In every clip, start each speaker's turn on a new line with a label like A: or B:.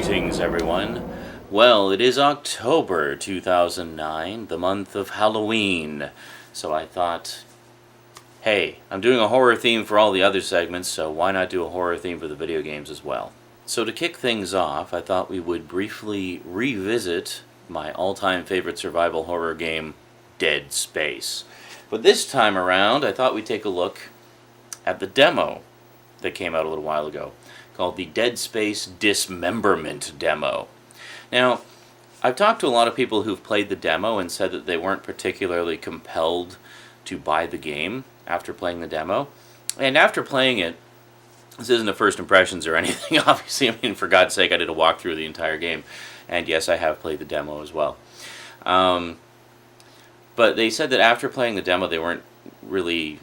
A: Greetings, everyone. Well, it is October 2009, the month of Halloween. So I thought, hey, I'm doing a horror theme for all the other segments, so why not do a horror theme for the video games as well? So to kick things off, I thought we would briefly revisit my all-time favorite survival horror game, Dead Space. But this time around, I thought we'd take a look at the demo that came out a little while ago, called the Dead Space Dismemberment demo. Now, I've talked to a lot of people who've played the demo and said that they weren't particularly compelled to buy the game after playing the demo. And after playing it, this isn't a first impressions or anything, obviously. I mean, for God's sake, I did a walkthrough of the entire game. And yes, I have played the demo as well. But they said that after playing the demo, they weren't really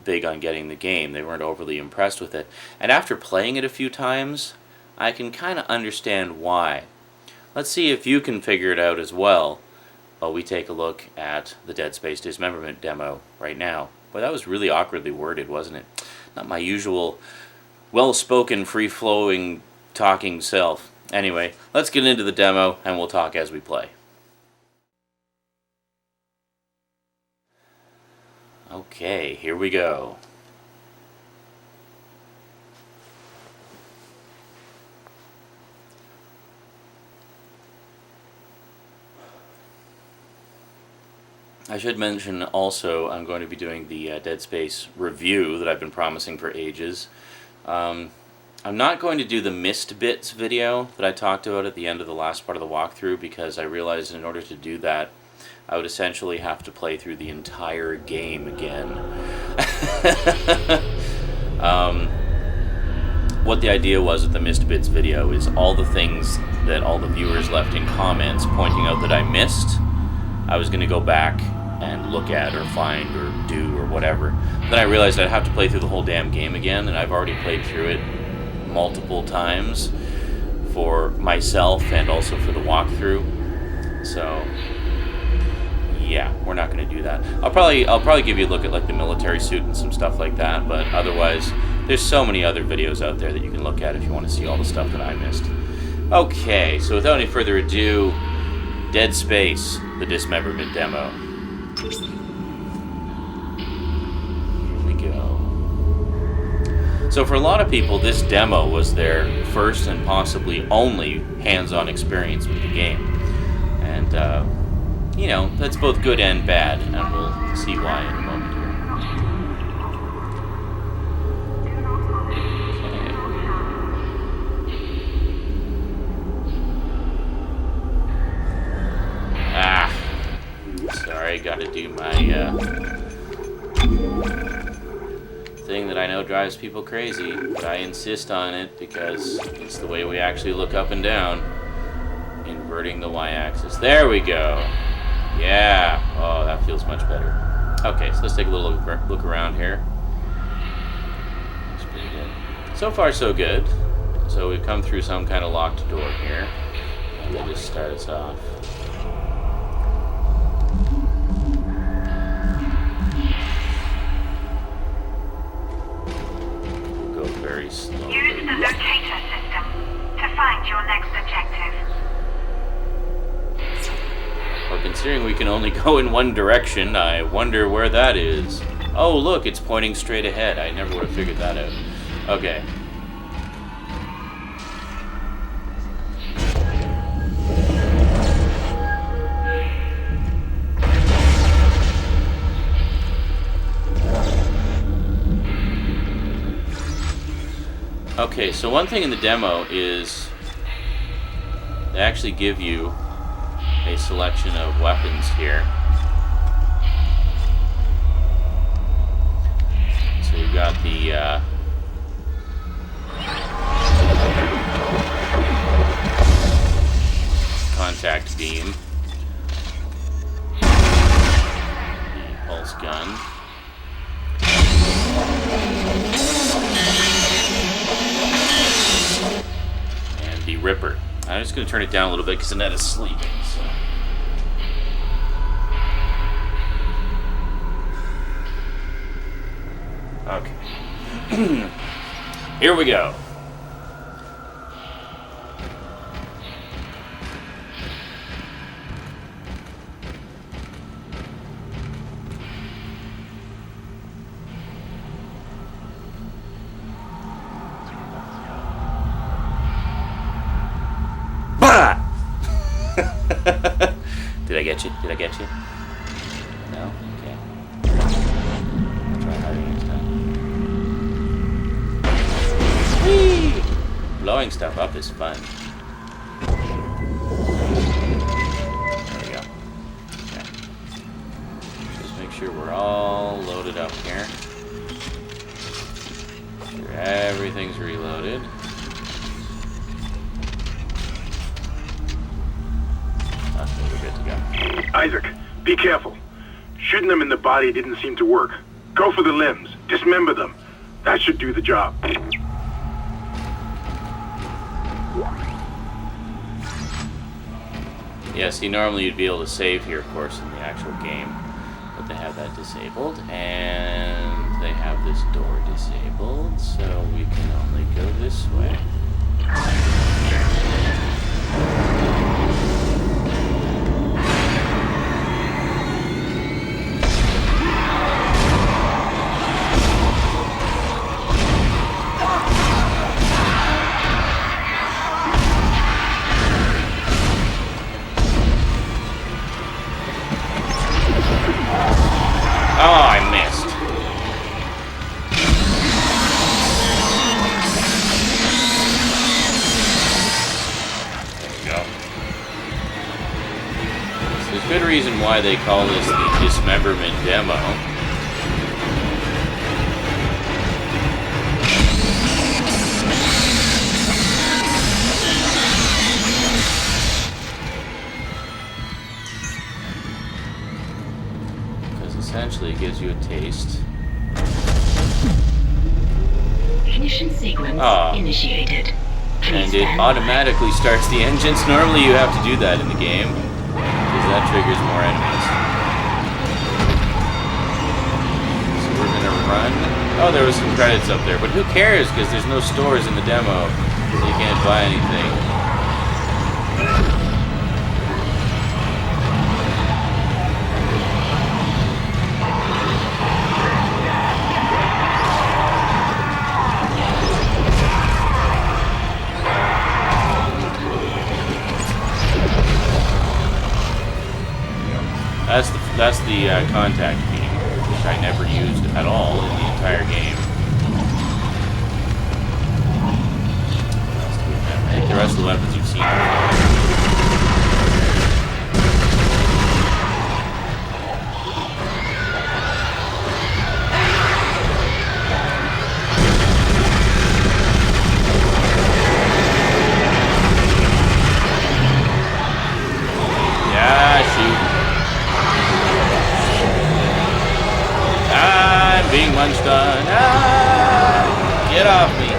A: big on getting the game. They weren't overly impressed with it. And after playing it a few times, I can kind of understand why. Let's see if you can figure it out as well while we take a look at the Dead Space Dismemberment demo right now. Boy, that was really awkwardly worded, wasn't it? Not my usual well-spoken, free-flowing, talking self. Anyway, let's get into the demo and we'll talk as we play. Okay, here we go. I should mention also I'm going to be doing the Dead Space review that I've been promising for ages. I'm not going to do the missed bits video that I talked about at the end of the last part of the walkthrough because I realized in order to do that I would essentially have to play through the entire game again. What the idea was with the missed bits video is all the things that all the viewers left in comments pointing out that I missed, I was going to go back and look at or find or do or whatever. Then I realized I'd have to play through the whole damn game again, and I've already played through it multiple times for myself and also for the walkthrough. So yeah, we're not going to do that. I'll probably give you a look at like the military suit and some stuff like that, but otherwise there's so many other videos out there that you can look at if you want to see all the stuff that I missed. Okay, so without any further ado, Dead Space, the Dismemberment demo. Here we go. So for a lot of people, this demo was their first and possibly only hands-on experience with the game. And you know, that's both good and bad, and we'll see why in a moment here. Okay. Sorry, gotta do my thing that I know drives people crazy, but I insist on it because it's the way we actually look up and down. Inverting the y-axis. There we go. Yeah, oh, that feels much better. Okay, so let's take a little look around here. Looks pretty good. So far, so good. So we've come through some kind of locked door here. And they just start us off. We'll go very slowly.
B: Use the locator system to find your next objective.
A: Well, considering we can only go in one direction, I wonder where that is. Oh, look, it's pointing straight ahead. I never would have figured that out. Okay. Okay, so one thing in the demo is they actually give you a selection of weapons here. So you've got the contact beam, the pulse gun, and the Ripper. I'm just going to turn it down a little bit because Annette is sleeping. So. Okay. Here we go. Did I get you? Did I get you? No? Okay. I'll try harder next time. Whee! Blowing stuff up is fun. There we go. Okay. Just make sure we're all loaded up here. Make sure everything's reloaded. Okay, we're good to go.
C: Isaac, be careful. Shooting them in the body didn't seem to work. Go for the limbs. Dismember them. That should do the job.
A: Yeah, see, normally you'd be able to save here, of course, in the actual game. But they have that disabled, and they have this door disabled, so we can only go this way. Oh, I missed. There we go. So there's good reason why they call this the Dismemberment demo. Essentially, it gives you a taste.
D: Ignition sequence initiated.
A: And it automatically starts the engines. Normally you have to do that in the game, because that triggers more enemies. So we're gonna run. Oh, there was some credits up there, but who cares, because there's no stores in the demo, so you can't buy anything. That's the contact beam, which I never used at all in the entire game. I think the rest of the weapons you've seen before. Being munched on. Ah! Get off me.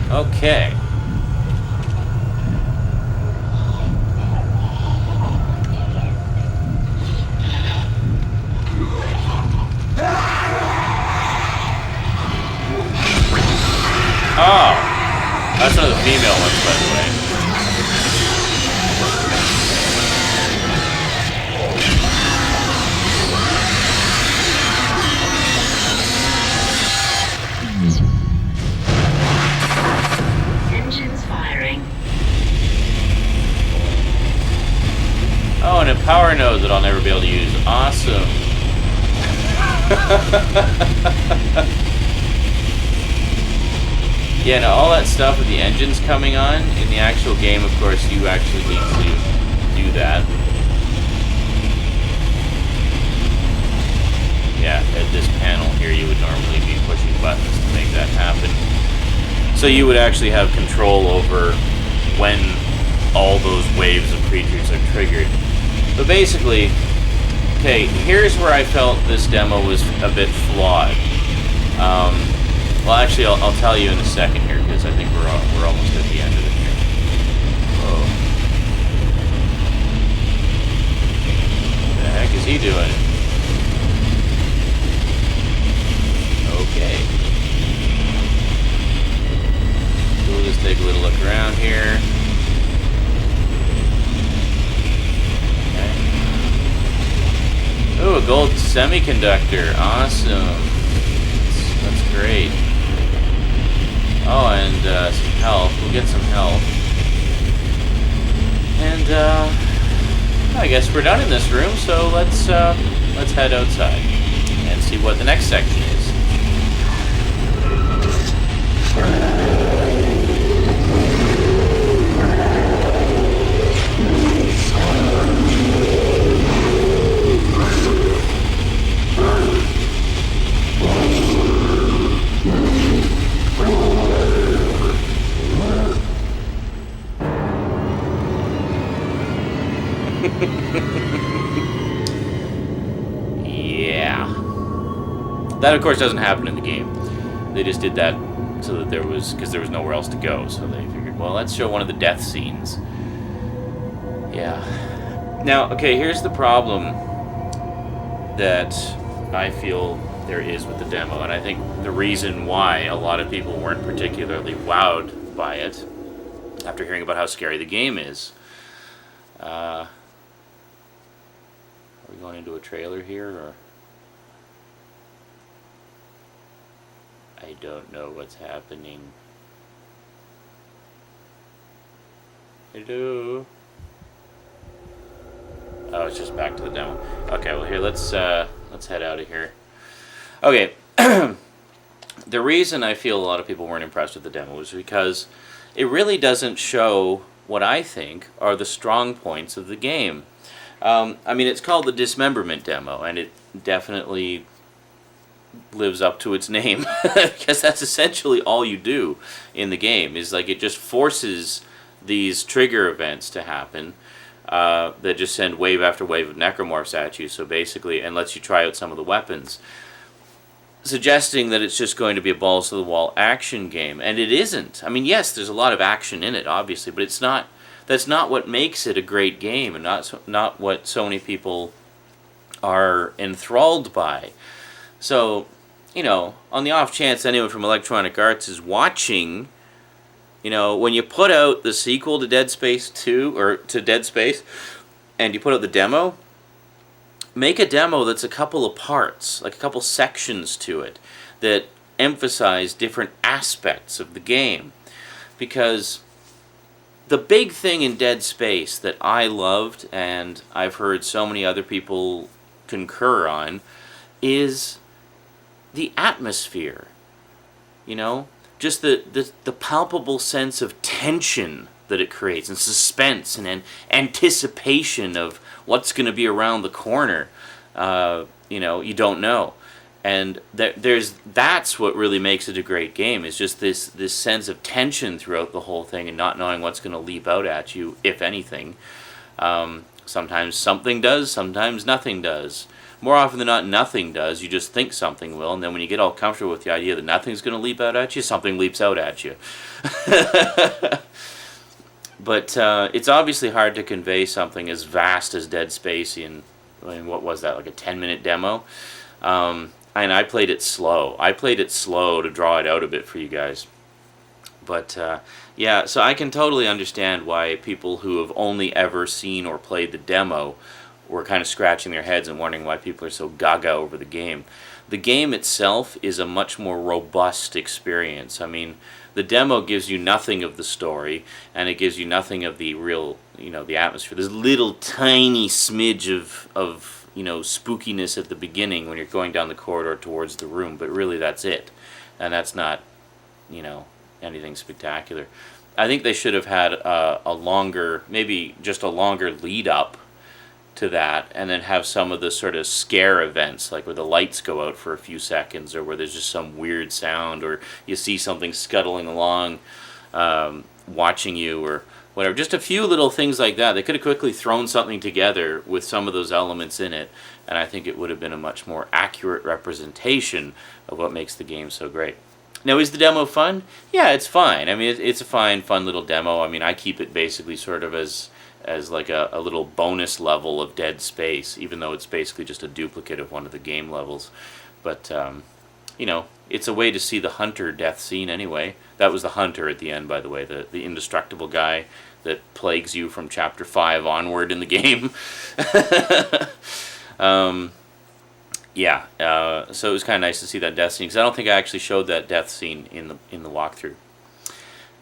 A: Okay. Oh, that's one of the female ones, by the way.
D: Engines firing.
A: Oh, and a power node that I'll never be able to use. Awesome. Yeah, now all that stuff with the engines coming on, in the actual game, of course, you actually need to do that. Yeah, at this panel here, you would normally be pushing buttons to make that happen. So you would actually have control over when all those waves of creatures are triggered. But basically, okay, here's where I felt this demo was a bit flawed. Well, actually, I'll tell you in a second here, because I think we're almost at the end of it here. Whoa. What the heck is he doing? gold semiconductor. Awesome. That's great. Oh, and some health. We'll get some health. And I guess we're done in this room, so let's head outside and see what the next section is. Yeah. That, of course, doesn't happen in the game. They just did that so that because there was nowhere else to go, so they figured, well, let's show one of the death scenes. Yeah. Now, okay, here's the problem that I feel there is with the demo, and I think the reason why a lot of people weren't particularly wowed by it after hearing about how scary the game is. Are we going into a trailer here, or? I don't know what's happening. Hello? Oh, it's just back to the demo. Okay, well here, let's head out of here. Okay, the reason I feel a lot of people weren't impressed with the demo is because it really doesn't show what I think are the strong points of the game. I mean, it's called the Dismemberment demo, and it definitely lives up to its name, because that's essentially all you do in the game, is like it just forces these trigger events to happen that just send wave after wave of necromorphs at you, so basically, and lets you try out some of the weapons, suggesting that it's just going to be a balls to the wall action game, and it isn't. I mean, yes, there's a lot of action in it, obviously, but it's not. That's not what makes it a great game, and not what so many people are enthralled by. So, you know, on the off chance anyone from Electronic Arts is watching, you know, when you put out the sequel to Dead Space 2, or to Dead Space, and you put out the demo, make a demo that's a couple of parts, like a couple sections to it, that emphasize different aspects of the game. Because the big thing in Dead Space that I loved, and I've heard so many other people concur on, is the atmosphere. You know? Just the palpable sense of tension that it creates, and suspense, and anticipation of what's going to be around the corner. You know, you don't know. And that's what really makes it a great game, is just this sense of tension throughout the whole thing, and not knowing what's going to leap out at you, if anything. Sometimes something does, sometimes nothing does. More often than not, nothing does. You just think something will, and then when you get all comfortable with the idea that nothing's going to leap out at you, something leaps out at you. But it's obviously hard to convey something as vast as Dead Space in what was that, like a 10-minute demo? And I played it slow. I played it slow to draw it out a bit for you guys. But, yeah, so I can totally understand why people who have only ever seen or played the demo were kind of scratching their heads and wondering why people are so gaga over the game. The game itself is a much more robust experience. I mean, the demo gives you nothing of the story, and it gives you nothing of the real, you know, the atmosphere. There's a little tiny smidge of you know, spookiness at the beginning when you're going down the corridor towards the room, but really that's it. And that's not, you know, anything spectacular. I think they should have had a longer, maybe just a longer lead up to that, and then have some of the sort of scare events, like where the lights go out for a few seconds, or where there's just some weird sound, or you see something scuttling along, watching you, or whatever. Just a few little things like that. They could have quickly thrown something together with some of those elements in it, and I think it would have been a much more accurate representation of what makes the game so great. Now, is the demo fun? Yeah, it's fine. I mean, it's a fun little demo. I mean, I keep it basically sort of as like a little bonus level of Dead Space, even though it's basically just a duplicate of one of the game levels. But, you know, it's a way to see the Hunter death scene anyway. That was the Hunter at the end, by the way, the indestructible guy that plagues you from Chapter 5 onward in the game. yeah, so it was kind of nice to see that death scene, because I don't think I actually showed that death scene in the walkthrough.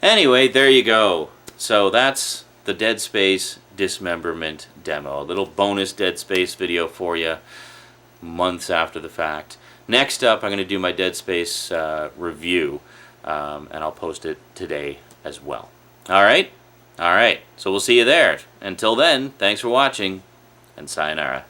A: Anyway, there you go. So that's the Dead Space Dismemberment demo. A little bonus Dead Space video for you months after the fact. Next up, I'm going to do my Dead Space review, and I'll post it today as well. Alright? Alright, so we'll see you there. Until then, thanks for watching, and sayonara.